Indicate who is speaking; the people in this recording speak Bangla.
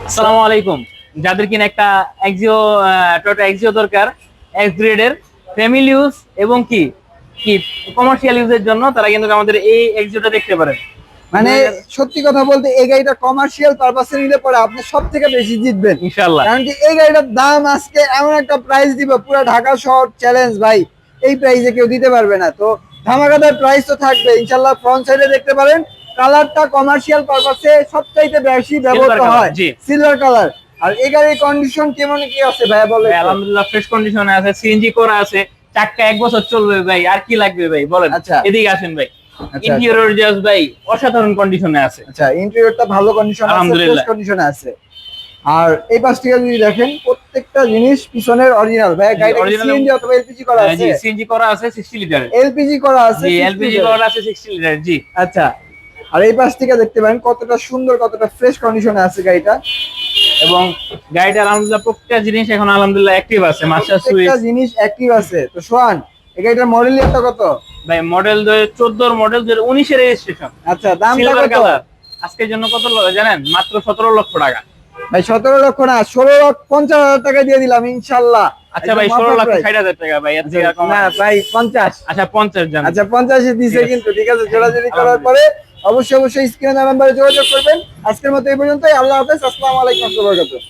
Speaker 1: আসসালামু আলাইকুম। যাদের কিনা একটা এক্সিও টয়োটা এক্সিও দরকার, এক্স গ্রেডের ফ্যামিলি ইউজ এবং কি কি কমার্শিয়াল ইউজের জন্য, তারা কিন্তু আমাদের এই এক্সিওটা দেখতে পারেন।
Speaker 2: মানে সত্যি কথা বলতে এই গাড়িটা কমার্শিয়াল পারপাসে নিলে পরে আপনি সব থেকে বেশি জিতবেন।
Speaker 1: ইনশাআল্লাহ।
Speaker 2: কারণ কি এই গাড়িটার দাম আজকে এমন একটা প্রাইস দিব, পুরো ঢাকা শহর চ্যালেঞ্জ ভাই, এই প্রাইসে কেউ দিতে পারবে না। তো ধামাকাদার প্রাইস তো থাকবে ইনশাল্লাহ। ফ্রন্ট সাইডে দেখতে পারেন, কালারটা কমার্শিয়াল পারপাসে সবচাইতে বেশি ব্যবহৃত হয়,
Speaker 1: জি,
Speaker 2: সিলভার কালার। আর এই গাড়ির কন্ডিশন কেমন কি আছে ভাইয়া বলেন?
Speaker 1: আলহামদুলিল্লাহ ফ্রেশ কন্ডিশনে আছে, সিএনজি করা আছে, চাক্কা 1 বছর চলবে ভাই। আর কি লাগবে ভাই বলেন?
Speaker 2: আচ্ছা,
Speaker 1: এদিকে আসেন ভাই।
Speaker 2: আচ্ছা,
Speaker 1: ইন্টেরিয়র জাস্ট ভাই অসাধারণ কন্ডিশনে আছে।
Speaker 2: আচ্ছা, ইন্টেরিয়রটা ভালো কন্ডিশন আছে, ফ্রেশ কন্ডিশনে আছে। আর এই পাশ থেকে যদি দেখেন প্রত্যেকটা জিনিস পিছনের অরিজিনাল। ভাই গাড়িটা সিএনজি অথবা এলপিজি করা আছে?
Speaker 1: জি, সিএনজি করা আছে 60 লিটার।
Speaker 2: এলপিজি করা আছে?
Speaker 1: জি, এলপিজি করা আছে 60 লিটার। জি,
Speaker 2: আচ্ছা। আর এই পাশ থেকে দেখতে পারেন কতটা সুন্দর, কতটা ফ্রেশ কন্ডিশনে আছে গাড়িটা।
Speaker 1: এবং গাড়িটা আলহামদুলিল্লাহ প্রত্যেকটা জিনিস এখন আলহামদুলিল্লাহ অ্যাক্টিভ আছে। মাস্টার সুইচ
Speaker 2: প্রত্যেকটা জিনিস অ্যাক্টিভ আছে। তো সোহান, এই গাড়িটার মডেল ইয়ারটা কত?
Speaker 1: ভাই মডেল 2014 এর মডেল, 2019 এর রেজিস্ট্রেশন।
Speaker 2: আচ্ছা, দামটা
Speaker 1: সিলভার
Speaker 2: কত?
Speaker 1: কালার। আজকের জন্য কত জানেন? মাত্র 17 লক্ষ টাকা।
Speaker 2: ভাই 17 লক্ষ না, 16,50,000 টাকা দিয়ে দিলাম ইনশাআল্লাহ।
Speaker 1: আচ্ছা ভাই, 16,60,000 টাকা ভাই। এর থেকে কম
Speaker 2: না ভাই 50।
Speaker 1: আচ্ছা 50 জান।
Speaker 2: আচ্ছা 50 এ দিছে কিন্তু, ঠিক আছে। জোড়াজুড়ি করার পরে অবশ্যই অবশ্যই স্ক্রিনে নাম্বারে যোগাযোগ করবেন। আজকের মতো এই পর্যন্তই। আল্লাহ হাফেজ, আসসালামু আলাইকুম ওয়া রাহমাতুল্লাহ।